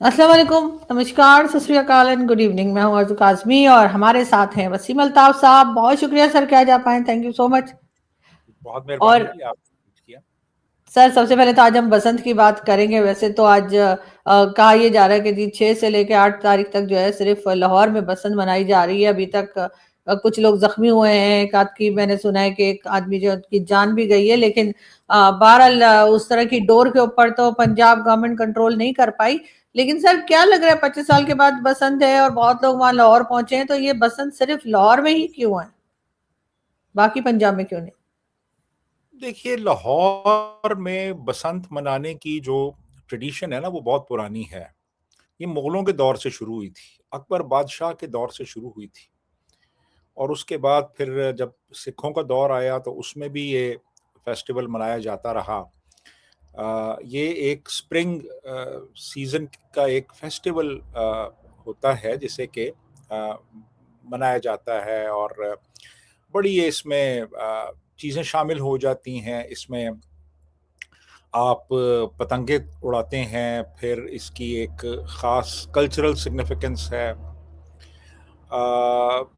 अस्सलाम वालेकुम, नमस्कार, सत श्री अकाल एंड गुड इवनिंग। मैं हूँ अर्ज़ू काज़मी और हमारे साथ हैं वसीम अल्ताफ़ साहब। बहुत शुक्रिया सर कि आज आप आए, थैंक यू सो मच। बहुत मेहरबानी और की आप किया। सर सबसे पहले तो आज हम बसंत की बात करेंगे। वैसे तो आज कहा ये जा रहा है कि जी 6 से लेकर 8 तारीख तक जो है सिर्फ लाहौर में बसंत मनाई जा रही है। अभी तक कुछ लोग जख्मी हुए हैं, एक आध की मैंने सुना है कि एक आदमी जो की जान भी गई है, लेकिन बहरहाल उस तरह की डोर के ऊपर तो पंजाब गवर्नमेंट कंट्रोल नहीं कर पाई। लेकिन सर क्या लग रहा है 25 साल के बाद बसंत है और बहुत लोग वहां लाहौर पहुंचे हैं, तो ये बसंत सिर्फ लाहौर में ही क्यों है, बाकी पंजाब में क्यों नहीं? देखिए, लाहौर में बसंत मनाने की जो ट्रेडिशन है ना, वो बहुत पुरानी है। ये मुगलों के दौर से शुरू हुई थी, अकबर बादशाह के दौर से शुरू हुई थी। और उसके बाद फिर जब सिखों का दौर आया तो उसमें भी ये फेस्टिवल मनाया जाता रहा। ये एक स्प्रिंग सीजन का एक फेस्टिवल होता है जिसे कि मनाया जाता है। और बड़ी ये इसमें चीज़ें शामिल हो जाती हैं। इसमें आप पतंगे उड़ाते हैं, फिर इसकी एक ख़ास कल्चरल सिग्निफिकेंस है।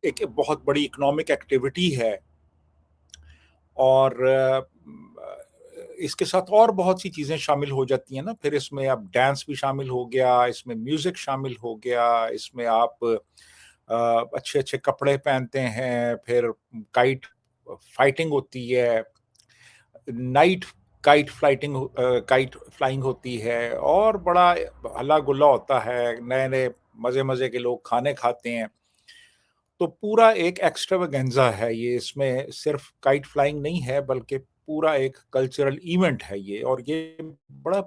एक बहुत बड़ी इकोनॉमिक एक्टिविटी है। और इसके साथ और बहुत सी चीज़ें शामिल हो जाती हैं ना। फिर इसमें अब डांस भी शामिल हो गया, इसमें म्यूज़िक शामिल हो गया, इसमें आप अच्छे-अच्छे कपड़े पहनते हैं, फिर काइट फाइटिंग होती है, नाइट काइट फ्लाइंग होती है, और बड़ा हल्ला-गुल्ला होता है, नए-नए मज़े-मज़े के लोग खाने खाते हैं। तो पूरा एक एक्स्ट्रावेगेंजा है ये। इसमें सिर्फ काइट फ्लाइंग नहीं है, बल्कि पूरा एक कल्चरल इवेंट है ये। और ये बड़ी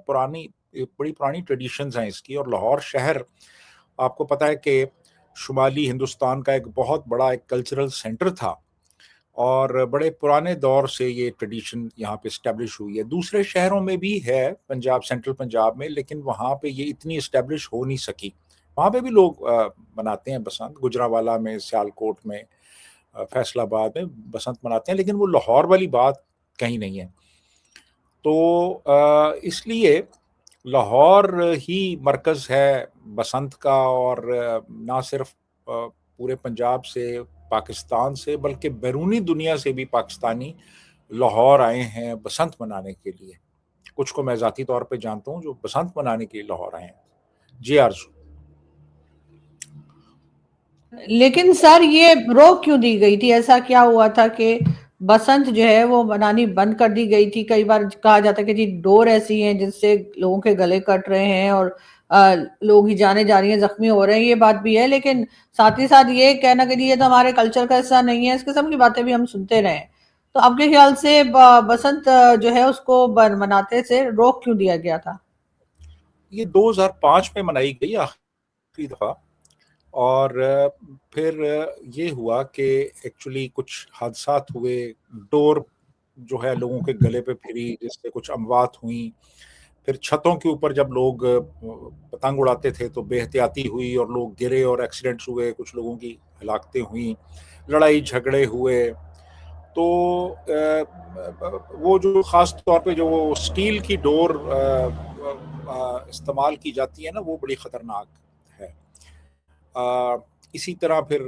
पुरानी ट्रेडिशंस हैं इसकी। और लाहौर शहर, आपको पता है कि शुमाली हिंदुस्तान का एक बहुत बड़ा एक कल्चरल सेंटर था, और बड़े पुराने दौर से ये ट्रेडिशन यहाँ पे एस्टेब्लिश हुई है। दूसरे शहरों में भी है, पंजाब, सेंट्रल पंजाब में, लेकिन वहाँ पे ये इतनी एस्टेब्लिश हो नहीं सकी। वहाँ पे भी लोग मनाते हैं बसंत, गुजरांवाला में, सियालकोट में, फैसलाबाद में बसंत मनाते हैं, लेकिन वो लाहौर वाली बात कहीं नहीं है। तो इसलिए लाहौर ही मरकज़ है बसंत का। और ना सिर्फ पूरे पंजाब से, पाकिस्तान से, बल्कि बैरूनी दुनिया से भी पाकिस्तानी लाहौर आए हैं बसंत मनाने के लिए। कुछ को मैं ज़ाती तौर पे जानता हूँ जो बसंत मनाने के लिए लाहौर आए हैं। जी आरज़ू। लेकिन सर ये रोक क्यों दी गई थी? ऐसा क्या हुआ था कि बसंत जो है वो मनानी बंद कर दी गई थी? कई बार कहा जाता है कि जी डोर ऐसी हैं जिससे लोगों के गले कट रहे हैं और लोग ही जाने जा रही हैं, जख्मी हो रहे हैं, ये बात भी है। लेकिन साथ ही साथ ये कहना कि जी ये तो हमारे कल्चर का हिस्सा नहीं है, इस किस्म की बातें भी हम सुनते रहे हैं। तो आपके ख्याल से बसंत जो है उसको मनाते से रोक क्यों दिया गया था? ये 2005 में मनाई गई आखिरी दफ़ा। और फिर ये हुआ कि एक्चुअली कुछ हादसात हुए। डोर जो है लोगों के गले पे फिरी, जिससे कुछ अमवात हुई। फिर छतों के ऊपर जब लोग पतंग उड़ाते थे तो बेहतियाती हुई और लोग गिरे और एक्सीडेंट्स हुए, कुछ लोगों की हलाकतें हुई, लड़ाई झगड़े हुए। तो वो जो ख़ास तौर पे जो वो स्टील की डोर इस्तेमाल की जाती है ना, वो बड़ी ख़तरनाक है। इसी तरह फिर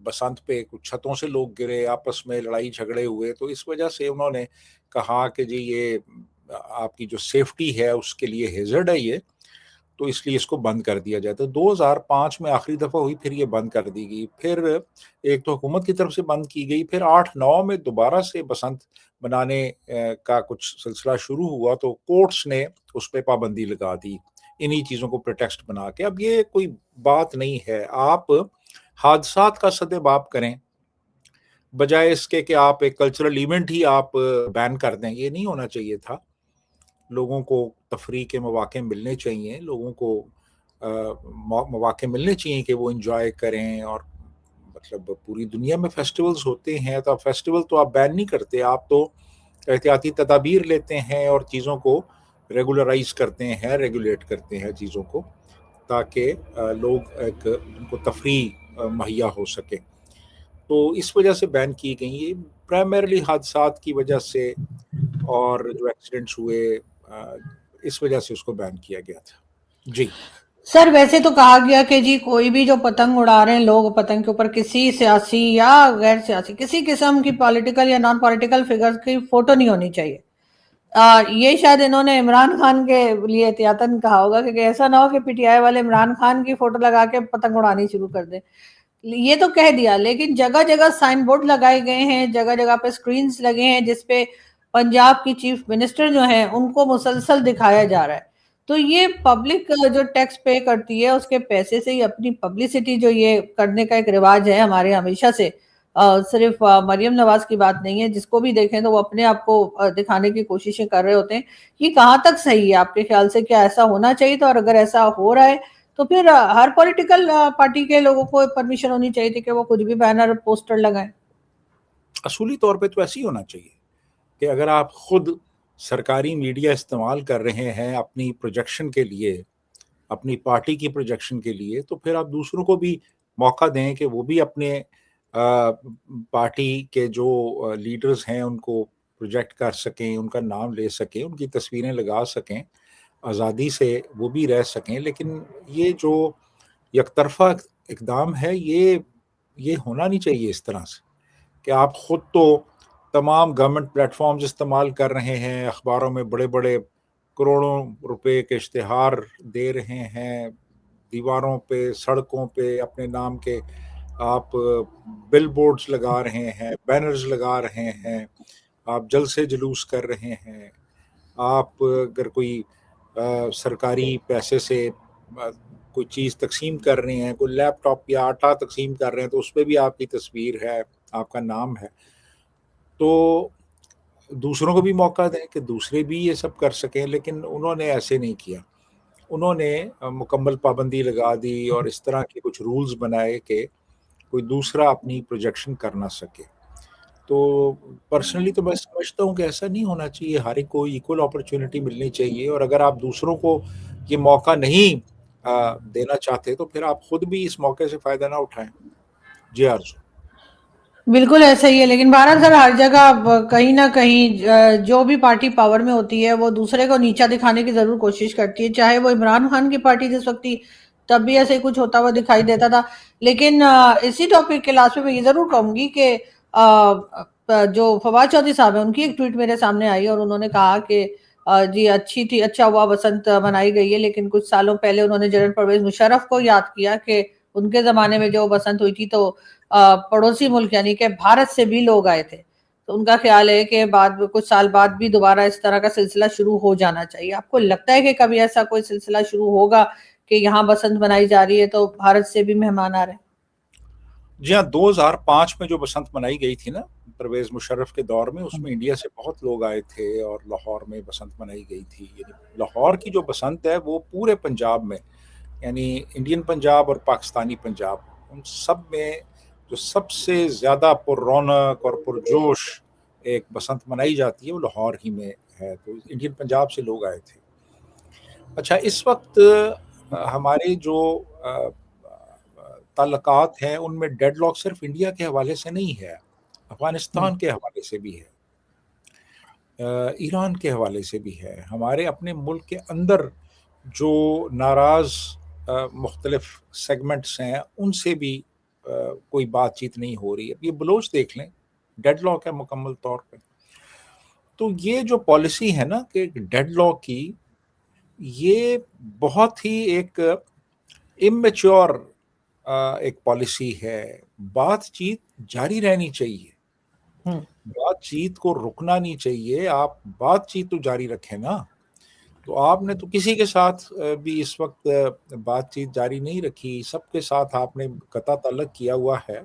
बसंत पे कुछ छतों से लोग गिरे, आपस में लड़ाई झगड़े हुए, तो इस वजह से उन्होंने कहा कि जी ये आपकी जो सेफ्टी है उसके लिए हेजर्ड है ये, तो इसलिए इसको बंद कर दिया जाए। तो 2005 में आखिरी दफ़ा हुई, फिर ये बंद कर दी गई। फिर एक तो हुकूमत की तरफ से बंद की गई, फिर 8-9 में दोबारा से बसंत मनाने का कुछ सिलसिला शुरू हुआ, तो कोर्ट्स ने उस पे पाबंदी लगा दी, इन्हीं चीज़ों को प्रिटेक्स्ट बना के। अब ये कोई बात नहीं है, आप हादसात का सद्देबाब करें, बजाय इसके कि आप एक कल्चरल इवेंट ही आप बैन कर दें। ये नहीं होना चाहिए था। लोगों को तफरीह के मौके मिलने चाहिए, लोगों को मौके मिलने चाहिए कि वो एंजॉय करें। और मतलब पूरी दुनिया में फेस्टिवल्स होते हैं, तो आप फेस्टिवल तो आप बैन नहीं करते, आप तो एहतियाती तदाबीर लेते हैं और चीज़ों को रेगुलराइज करते हैं, रेगुलेट करते हैं चीज़ों को, ताकि लोग एक उनको तफरीह मुहैया हो सके। तो इस वजह से बैन की गई ये, प्राइमरली हादसात की वजह से। और जो एक्सीडेंट्स हुए इस वजह से उसको बैन किया गया था। जी सर वैसे तो कहा गया कि जी कोई भी जो पतंग उड़ा रहे हैं लोग पतंग के ऊपर किसी सियासी या गैर सियासी किसी किस्म की पॉलिटिकल या नॉन पॉलिटिकल फिगर की फोटो नहीं होनी चाहिए। ये शायद इन्होंने इमरान खान के लिए एहतियातन कहा होगा कि ऐसा ना हो कि पीटीआई वाले इमरान खान की फोटो लगा के पतंग उड़ानी शुरू कर दें। ये तो कह दिया, लेकिन जगह जगह साइन बोर्ड लगाए गए हैं, जगह जगह पे स्क्रीन लगे हैं जिसपे पंजाब की चीफ मिनिस्टर जो है उनको मुसलसल दिखाया जा रहा है। तो ये पब्लिक जो टैक्स पे करती है उसके पैसे से ही अपनी पब्लिसिटी जो ये करने का एक रिवाज है हमारे हमेशा से, सिर्फ मरियम नवाज की बात नहीं है, जिसको भी देखें तो वो अपने आप को दिखाने की कोशिशें कर रहे होते हैं। ये कहाँ तक सही है आपके ख्याल से? क्या ऐसा होना चाहिए था? और अगर ऐसा हो रहा है तो फिर हर पॉलिटिकल पार्टी के लोगों को परमिशन होनी चाहिए थी कि वो कुछ भी बैनर पोस्टर लगाएं। असूली तौर पे तो ऐसे ही होना चाहिए कि अगर आप खुद सरकारी मीडिया इस्तेमाल कर रहे हैं अपनी प्रोजेक्शन के लिए, अपनी पार्टी की प्रोजेक्शन के लिए, तो फिर आप दूसरों को भी मौका दें कि वो भी अपने पार्टी के जो लीडर्स हैं उनको प्रोजेक्ट कर सकें, उनका नाम ले सकें, उनकी तस्वीरें लगा सकें, आज़ादी से वो भी रह सकें। लेकिन ये जो यकतरफा इकदाम है ये होना नहीं चाहिए इस तरह से कि आप खुद तो तमाम गवर्नमेंट प्लेटफॉर्म्स इस्तेमाल कर रहे हैं, अखबारों में बड़े बड़े करोड़ों रुपए के इश्तिहार दे रहे हैं, दीवारों पे सड़कों पे अपने नाम के आप बिल बोर्ड्स लगा रहे हैं, बैनर्स लगा रहे हैं, आप जलसे जुलूस कर रहे हैं, आप अगर कोई सरकारी पैसे से कोई चीज़ तकसीम कर रहे हैं, कोई लैपटॉप या आटा तकसीम कर रहे हैं, तो उस पर भी आपकी तस्वीर है, आपका नाम है। तो दूसरों को भी मौका दें कि दूसरे भी ये सब कर सकें, लेकिन उन्होंने ऐसे नहीं किया। उन्होंने मुकम्मल पाबंदी लगा दी और इस तरह के कुछ रूल्स बनाए कि कोई दूसरा अपनी प्रोजेक्शन कर ना सके। तो पर्सनली तो मैं समझता हूँ कि ऐसा नहीं होना चाहिए, हर एक को इक्वल अपॉर्चुनिटी मिलनी चाहिए, और अगर आप दूसरों को ये मौका नहीं देना चाहते तो फिर आप खुद भी इस मौके से फ़ायदा ना उठाएं। जी आरज़ू। बिल्कुल ऐसा ही है, लेकिन भारत सर हर जगह कहीं ना कहीं जो भी पार्टी पावर में होती है वो दूसरे को नीचा दिखाने की जरूर कोशिश करती है, चाहे वो इमरान खान की पार्टी जिस वक्त थी तब भी ऐसे कुछ होता हुआ दिखाई देता था। लेकिन इसी टॉपिक के लास्ट में मैं ये जरूर कहूंगी कि जो फवाद चौधरी साहब है उनकी एक ट्वीट मेरे सामने आई और उन्होंने कहा कि जी अच्छी थी, अच्छा हुआ बसंत मनाई गई है, लेकिन कुछ सालों पहले उन्होंने जनरल परवेज मुशर्रफ को याद किया कि उनके जमाने में जो बसंत हुई थी तो पड़ोसी मुल्क यानी कि भारत से भी लोग आए थे। तो उनका ख्याल है कि बाद में कुछ साल बाद भी दोबारा इस तरह का सिलसिला शुरू हो जाना चाहिए। आपको लगता है कि कभी ऐसा कोई सिलसिला शुरू होगा कि यहाँ बसंत मनाई जा रही है तो भारत से भी मेहमान आ रहे हैं? जी हाँ, 2005 में जो बसंत मनाई गई थी ना परवेज मुशर्रफ के दौर में, उसमें इंडिया से बहुत लोग आए थे और लाहौर में बसंत मनाई गई थी। यानी लाहौर की जो बसंत है वो पूरे पंजाब में, यानी इंडियन पंजाब और पाकिस्तानी पंजाब, उन सब में जो सबसे ज़्यादा पुररौनक और पुरजोश एक बसंत मनाई जाती है वो लाहौर ही में है। तो इंडियन पंजाब से लोग आए थे। अच्छा, इस वक्त हमारे जो ताल्लुकात हैं उनमें डेडलॉक सिर्फ इंडिया के हवाले से नहीं है, अफगानिस्तान के हवाले से भी है, ईरान के हवाले से भी है। हमारे अपने मुल्क के अंदर जो नाराज़ मुख्तलिफ सेगमेंट्स हैं उनसे भी कोई बातचीत नहीं हो रही है। ये बलोच देख लें, डेडलॉक है मुकम्मल तौर पे। तो ये जो पॉलिसी है ना कि डेडलॉक की, ये बहुत ही एक इमेच्योर एक पॉलिसी है। बातचीत जारी रहनी चाहिए, बातचीत को रुकना नहीं चाहिए। आप बातचीत तो जारी रखें ना। तो आपने तो किसी के साथ भी इस वक्त बातचीत जारी नहीं रखी, सबके साथ आपने कता तल्लक किया हुआ है।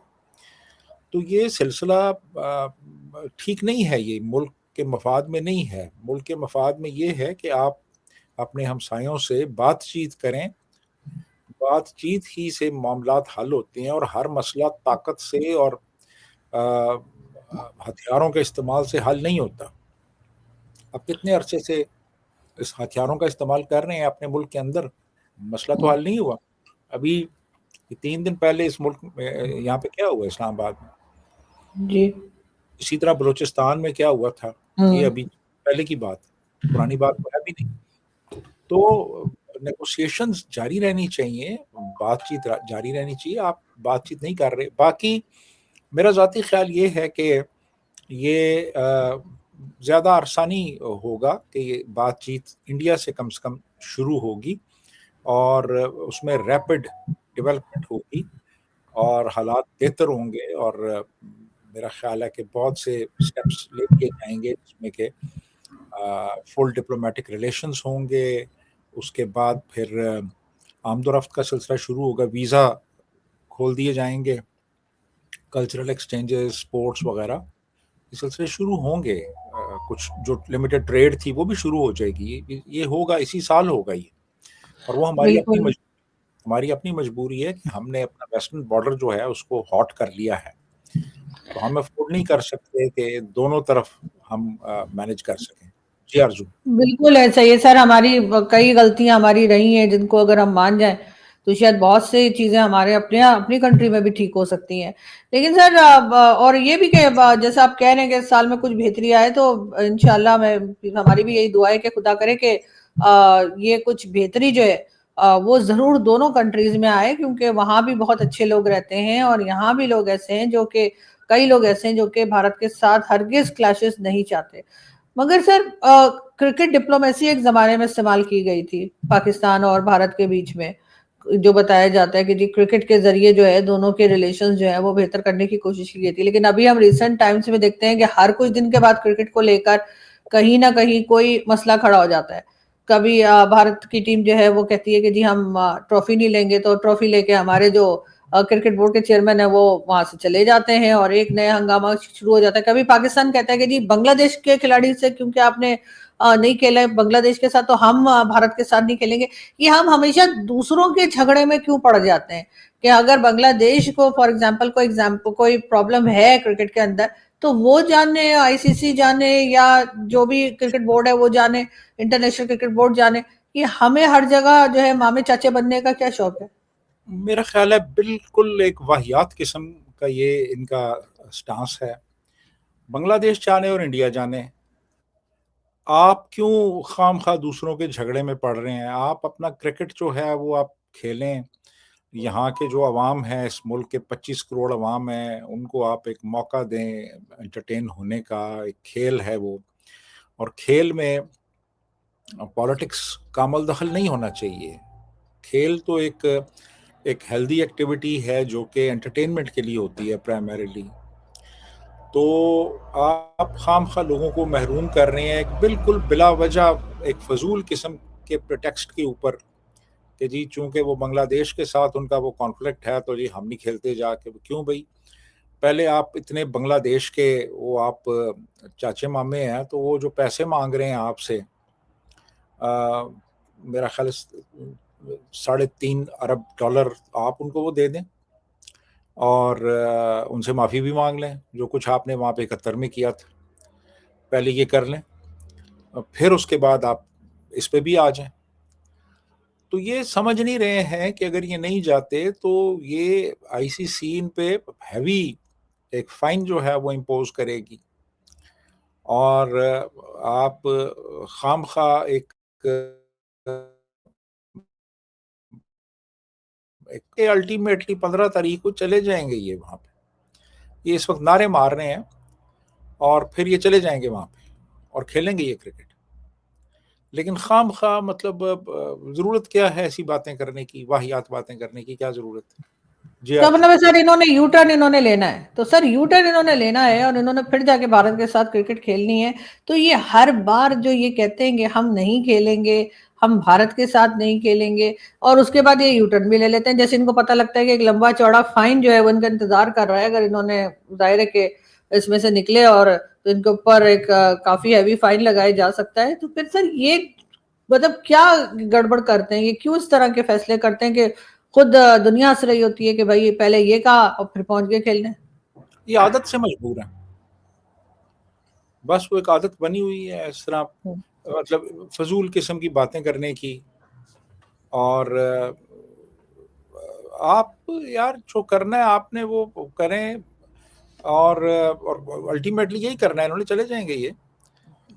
तो ये सिलसिला ठीक नहीं है, ये मुल्क के मफाद में नहीं है। मुल्क के मफाद में ये है कि आप अपने हमसायों से बातचीत करें, बातचीत ही से मामलात हल होते हैं, और हर मसला ताकत से और हथियारों के इस्तेमाल से हल नहीं होता। अब कितने अरसे से इस हथियारों का इस्तेमाल कर रहे हैं अपने मुल्क के अंदर, मसला तो हल नहीं हुआ। अभी 3 दिन पहले इस मुल्क में यहाँ पे क्या हुआ, इस्लामाबाद में, जी। इसी तरह बलूचिस्तान में क्या हुआ था, ये अभी पहले की बात, पुरानी बात तो है भी नहीं। तो नेगोशिएशंस जारी रहनी चाहिए, बातचीत जारी रहनी चाहिए। आप बातचीत नहीं कर रहे। बाकी मेरा ज़ाती ख्याल ये है कि ये ज़्यादा आसानी होगा कि ये बातचीत इंडिया से कम शुरू होगी और उसमें रैपिड डेवलपमेंट होगी और हालात बेहतर होंगे और मेरा ख्याल है कि बहुत से स्टेप्स लेके जाएंगे जिसमें कि फुल डिप्लोमेटिक रिलेशंस होंगे। उसके बाद फिर आमदोरफ्त का सिलसिला शुरू होगा, वीज़ा खोल दिए जाएंगे, कल्चरल एक्सचेंजेस, स्पोर्ट्स वगैरह ये सिलसिले शुरू होंगे। कुछ जो लिमिटेड ट्रेड थी वो भी शुरू हो जाएगी। ये होगा, इसी साल होगा ये। और वो बिल्कुल। हमारी अपनी मजबूरी है कि हमने अपना वेस्टर्न बॉर्डर जो है उसको हॉट कर लिया है। तो हम अफोर्ड नहीं कर सकते कि दोनों तरफ हम मैनेज कर सकें। जी अर्जुन। बिल्कुल ऐसा ही है सर, हमारी कई गलतियां हमारी रही हैं जिनको अगर हम मान जाएं तो शायद बहुत सी चीजें हमारे अपनी कंट्री में भी ठीक हो सकती हैं। लेकिन सर और ये भी कि जैसे आप कह रहे हैं कि इस साल में कुछ बेहतरी आए, तो इंशाल्लाह मैं हमारी भी यही दुआ है कि खुदा करे कि ये कुछ बेहतरी जो है वो जरूर दोनों कंट्रीज में आए, क्योंकि वहां भी बहुत अच्छे लोग रहते हैं और यहाँ भी लोग ऐसे हैं जो कि कई लोग ऐसे हैं जो कि भारत के साथ हरगिज क्लैशेस नहीं चाहते। मगर सर क्रिकेट डिप्लोमेसी एक जमाने में इस्तेमाल की गई थी पाकिस्तान और भारत के बीच में, जो बताया जाता है कि जी क्रिकेट के जरिए जो है दोनों के रिलेशंस जो है वो बेहतर करने की कोशिश की गई थी। लेकिन अभी हम रिसेंट टाइम्स में देखते हैं कि हर कुछ दिन के बाद क्रिकेट को लेकर कहीं ना कहीं कोई मसला खड़ा हो जाता है। कभी भारत की टीम जो है वो कहती है कि जी हम ट्रॉफी नहीं लेंगे, तो ट्रॉफी लेके हमारे जो क्रिकेट बोर्ड के चेयरमैन है वो वहां से चले जाते हैं और एक नया हंगामा शुरू हो जाता है। कभी पाकिस्तान कहता है कि जी बांग्लादेश के खिलाड़ी से क्योंकि आपने नहीं खेला है बांग्लादेश के साथ, तो हम भारत के साथ नहीं खेलेंगे। ये हम हमेशा दूसरों के झगड़े में क्यों पड़ जाते हैं कि अगर बांग्लादेश को फॉर एग्जाम्पल कोई प्रॉब्लम है क्रिकेट के अंदर, तो वो जाने, आईसीसी जाने, या जो भी क्रिकेट बोर्ड है वो जाने, इंटरनेशनल क्रिकेट बोर्ड जाने, कि हमें हर जगह जो है मामे चाचे बनने का क्या शौक है। मेरा ख्याल है बिल्कुल एक वाहियात किस्म का ये इनका स्टांस है। बांग्लादेश जाने और इंडिया जाने, आप क्यों खामखा दूसरों के झगड़े में पड़ रहे हैं? आप अपना क्रिकेट जो है वो आप खेलें। यहाँ के जो अवाम है, इस मुल्क के 25 करोड़ अवाम है, उनको आप एक मौका दें एंटरटेन होने का। एक खेल है वो, और खेल में पॉलिटिक्स का अमल दखल नहीं होना चाहिए। खेल तो एक एक हेल्दी एक्टिविटी है जो कि एंटरटेनमेंट के लिए होती है प्राइमरीली। तो आप खामखा लोगों को महरूम कर रहे हैं एक बिल्कुल बिला वजह एक फजूल किस्म के प्रोटेक्स्ट के ऊपर कि जी चूंकि वो बांग्लादेश के साथ उनका वो कॉन्फ्लिक्ट है तो जी हम नहीं खेलते जाके। क्यों भाई? पहले आप इतने बांग्लादेश के वो आप चाचे मामे हैं, तो वो जो पैसे मांग रहे हैं आपसे, मेरा ख्याल 3.5 अरब डॉलर, आप उनको वो दे दें और उनसे माफ़ी भी मांग लें जो कुछ आपने वहाँ पे 71 में किया था। पहले ये कर लें, फिर उसके बाद आप इस पे भी आ जाएं। तो ये समझ नहीं रहे हैं कि अगर ये नहीं जाते तो ये आईसीसी इन पे हैवी एक फाइन जो है वो इम्पोज करेगी और आप खामखा एक अल्टीमेटली 15 तारीख को चले जाएंगे ये वहाँ पे। ये इस वक्त नारे मार रहे हैं और फिर ये चले जाएंगे वहाँ पे और खेलेंगे ये क्रिकेट। लेकिन खामखा मतलब ज़रूरत क्या है ऐसी बातें करने की, वाहियात बातें करने की क्या ज़रूरत है? जी तो अर्जुन। मतलब सर इन्होंने यू टर्न इन्होंने लेना है, तो सर यू टर्न इन्होंने लेना है और इन्होंने फिर जाके भारत के साथ क्रिकेट खेलनी है। तो ये हर बार जो ये कहते हैं कि हम नहीं खेलेंगे, हम भारत के साथ नहीं खेलेंगे, और उसके बाद ये यू टर्न भी ले लेते हैं। जैसे इनको पता लगता है कि एक लंबा चौड़ा फाइन जो है वो इनका इंतजार कर रहा है, अगर इन्होंने जाहिर है कि इसमें से निकले और तो इनके ऊपर एक काफी हैवी फाइन लगाया जा सकता है। तो फिर सर ये मतलब क्या गड़बड़ करते हैं, ये क्यों इस तरह के फैसले करते हैं कि खुद दुनिया हंस रही होती है कि भाई पहले ये कहा और फिर पहुंच गए खेलने। ये आदत से मजबूर है, बस वो एक आदत बनी हुई है इस तरह, मतलब फजूल किस्म की बातें करने की। और आप यार जो करना है आपने वो करें और अल्टीमेटली यही करना है, इन्होंने चले जाएंगे ये।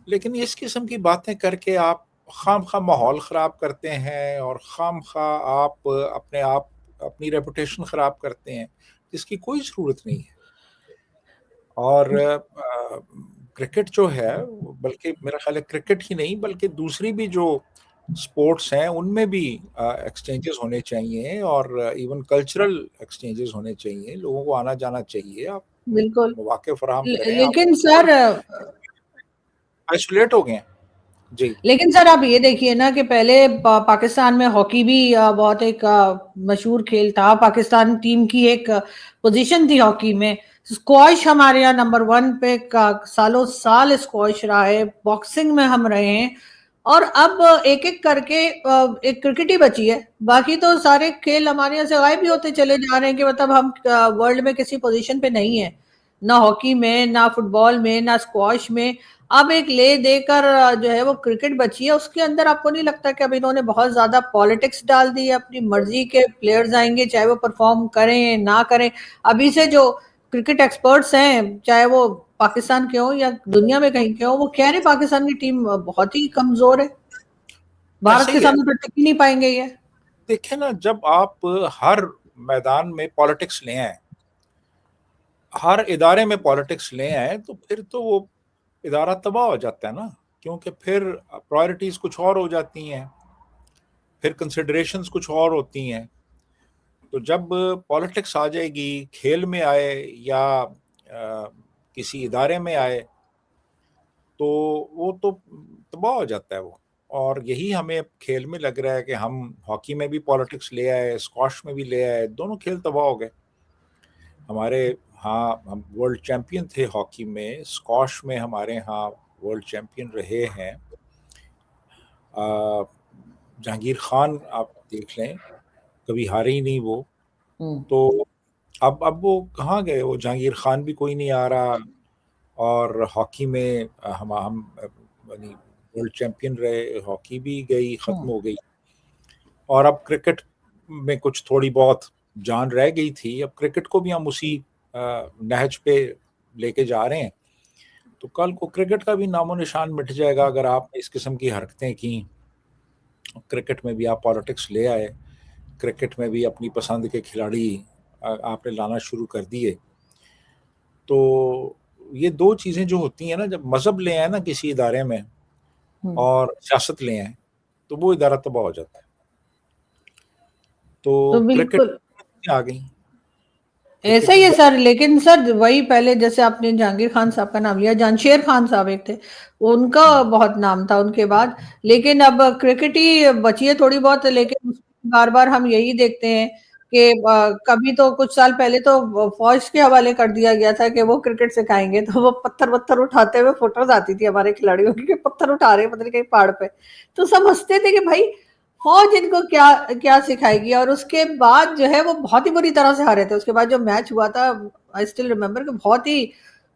लेकिन इस किस्म की बातें करके आप खामखा माहौल ख़राब करते हैं और खामखा आप अपनी रेपुटेशन ख़राब करते हैं, जिसकी कोई ज़रूरत नहीं है। और क्रिकेट जो है, बल्कि मेरा ख़्याल है क्रिकेट ही नहीं बल्कि दूसरी भी जो स्पोर्ट्स हैं उनमें भी एक्सचेंजेस होने चाहिए और इवन कल्चरल एक्सचेंजेस होने चाहिए। लोगों को आना-जाना चाहिए। आप बिल्कुल। मौके फराहम करें। आप लेकिन सर आइसोलेट हो गए हैं। जी। लेकिन सर आप ये देखिए ना कि पहले पाकिस्तान में हॉकी भी बहुत एक मशहूर खेल था। पाकिस्तान टीम की एक पोजीशन थी हॉकी में। स्क्वॉश हमारे यहाँ नंबर वन पे सालों साल स्क्वॉश रहा है। बॉक्सिंग में हम रहे हैं। और अब एक एक करके एक क्रिकेट ही बची है। बाकी तो सारे खेल हमारे यहाँ से गायब भी होते चले जा रहे हैं कि मतलब हम वर्ल्ड में किसी पोजीशन पे नहीं है। ना हॉकी में, ना फुटबॉल में, ना स्क्वॉश में। अब एक ले देकर जो है वो क्रिकेट बची है। उसके अंदर आपको नहीं लगता कि अब इन्होंने बहुत ज्यादा पॉलिटिक्स डाल दी है? अपनी मर्जी के प्लेयर्स आएंगे, चाहे वो परफॉर्म करें ना करें। अभी से जो क्रिकेट एक्सपर्ट्स हैं, चाहे वो पाकिस्तान के हो या दुनिया में कहीं के हो, वो कह रहे पाकिस्तान की टीम बहुत ही कमजोर है, भारत ऐसे के ही है। सामने तो टिक ही नहीं पाएंगे ये। देखिए ना, जब आप हर मैदान में पॉलिटिक्स ले आए, हर इदारे में पॉलिटिक्स ले आए, तो फिर तो वो इदारा तबाह हो जाता है ना। क्योंकि फिर प्रायोरिटीज कुछ और हो जाती हैं, फिर कंसिडरेशंस कुछ और होती हैं। तो जब पॉलिटिक्स आ जाएगी, खेल में आए या किसी इदारे में आए, तो वो तो तबाह हो जाता है वो। और यही हमें खेल में लग रहा है कि हम हॉकी में भी पॉलिटिक्स ले आए, स्क्वाश में भी ले आए, दोनों खेल तबाह हो गए हमारे। हाँ, हम वर्ल्ड चैंपियन थे हॉकी में, स्क्वाश में हमारे यहाँ वर्ल्ड चैंपियन रहे हैं जहांगीर खान। आप देख लें, कभी हारे ही नहीं वो। हम्म। तो अब वो कहाँ गए? वो जहांगीर खान भी कोई नहीं आ रहा। और हॉकी में हम यानी वर्ल्ड चैंपियन रहे, हॉकी भी गई, खत्म हम्म। हो गई। और अब क्रिकेट में कुछ थोड़ी बहुत जान रह गई थी, अब क्रिकेट को भी हम उसी नहज पे लेके जा रहे हैं। तो कल को क्रिकेट का भी नामो निशान मिट जाएगा अगर आपने इस किस्म की हरकतें की। क्रिकेट में भी आप पॉलिटिक्स ले आए, क्रिकेट में भी अपनी पसंद के खिलाड़ी आपने लाना शुरू कर दिए। तो ये दो चीज़ें जो होती हैं ना, जब मज़हब ले आए ना किसी इदारे में हम्म। और सियासत ले आए, तो वो इदारा तबाह हो जाता है। तो तो क्रिकेट बिल्कुल आ गई, ऐसा क्रिकेट ही में है सर। लेकिन सर वही पहले जैसे आपने जहांगीर खान साहब का नाम लिया, जानशेर खान साहब एक थे, उनका बहुत नाम था उनके बाद। लेकिन अब क्रिकेट ही बची है थोड़ी बहुत। लेकिन बार बार हम यही देखते हैं कि कभी तो कुछ साल पहले तो फौज के हवाले कर दिया गया था कि वो क्रिकेट सिखाएंगे। तो वो पत्थर वत्थर उठाते हुए फोटोज आती थी हमारे खिलाड़ियों की कि पत्थर उठा रहे हैं पता नहीं कहीं पहाड़ पे। तो सब हंसते थे कि भाई फौज इनको क्या क्या सिखाएगी। और उसके बाद जो है वो बहुत ही बुरी तरह से हारे थे। उसके बाद जो मैच हुआ था, आई स्टिल रिमेम्बर, कि बहुत ही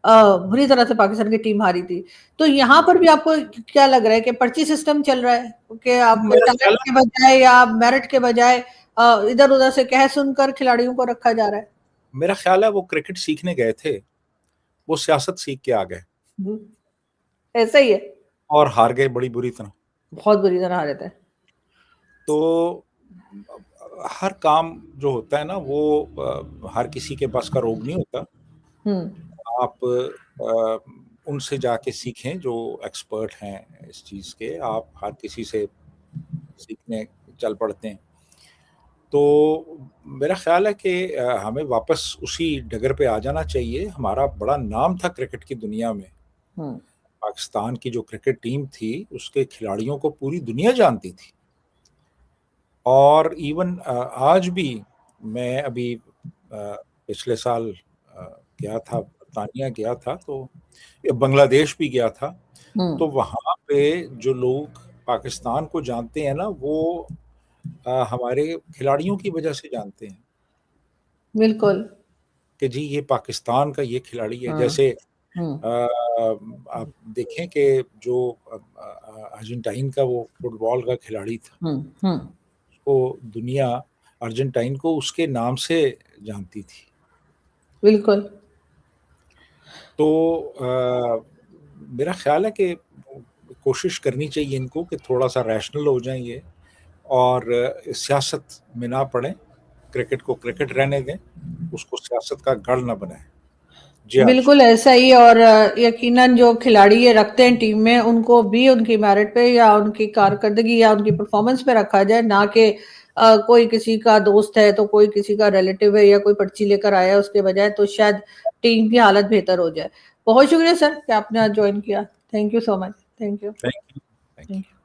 बुरी तरह से पाकिस्तान की टीम हारी थी। तो यहाँ पर भी आपको क्या लग रहा है कि पर्ची सिस्टम चल रहा है कि आप मेरा टैलेंट ख्याल के बजाय या मेरिट के बजाय इधर उधर से कह सुनकर खिलाड़ियों को रखा जा रहा है? मेरा ख्याल है वो क्रिकेट सीखने गए थे, वो सियासत सीख के आ गए हम्म, ऐसा ही है। और हार गए बड़ी बुरी तरह। बहुत बुरी तरह हारे थे। तो हर काम जो होता है ना, वो हर किसी के पास का रोग नहीं होता। हम्म। आप उनसे जाके सीखें जो एक्सपर्ट हैं इस चीज़ के। आप हर किसी से सीखने चल पड़ते हैं। तो मेरा ख्याल है कि हमें वापस उसी डगर पे आ जाना चाहिए। हमारा बड़ा नाम था क्रिकेट की दुनिया में। हम्म। पाकिस्तान की जो क्रिकेट टीम थी, उसके खिलाड़ियों को पूरी दुनिया जानती थी। और इवन आज भी, मैं अभी पिछले साल गया था, बर्तानिया गया था, तो बांग्लादेश भी गया था। हम्म। तो वहाँ पे जो लोग पाकिस्तान को जानते हैं ना, वो हमारे खिलाड़ियों की वजह से जानते हैं बिल्कुल। कि जी ये पाकिस्तान का ये खिलाड़ी है। हाँ। जैसे हम्म। आप देखें कि जो अर्जेंटाइन का वो फुटबॉल का खिलाड़ी था, हम्म। हम्म। उसको दुनिया अर्जेंटाइन को उसके नाम से जानती थी। बिल्कुल। तो मेरा ख्याल है कि कोशिश करनी चाहिए इनको कि थोड़ा-सा रैशनल हो जाएँ ये और सियासत में ना पड़ें, क्रिकेट को क्रिकेट रहने दें, उसको सियासत का गढ़ ना बनाएँ। जी, आरज़ू। बिल्कुल ऐसा ही और यकीनन जो खिलाड़ी ये रखते हैं टीम में उनको भी उनकी मेरिट पे या उनकी कारकर्दगी या उनकी परफॉर्मेंस पे रखा जाए, ना कि कोई किसी का दोस्त है तो कोई किसी का रिलेटिव है या कोई पर्ची लेकर आया है उसके बजाय, तो शायद टीम की हालत बेहतर हो जाए। बहुत शुक्रिया सर कि आपने आज ज्वाइन किया। Thank you so much. Thank you. Thank you. Thank thank you. You.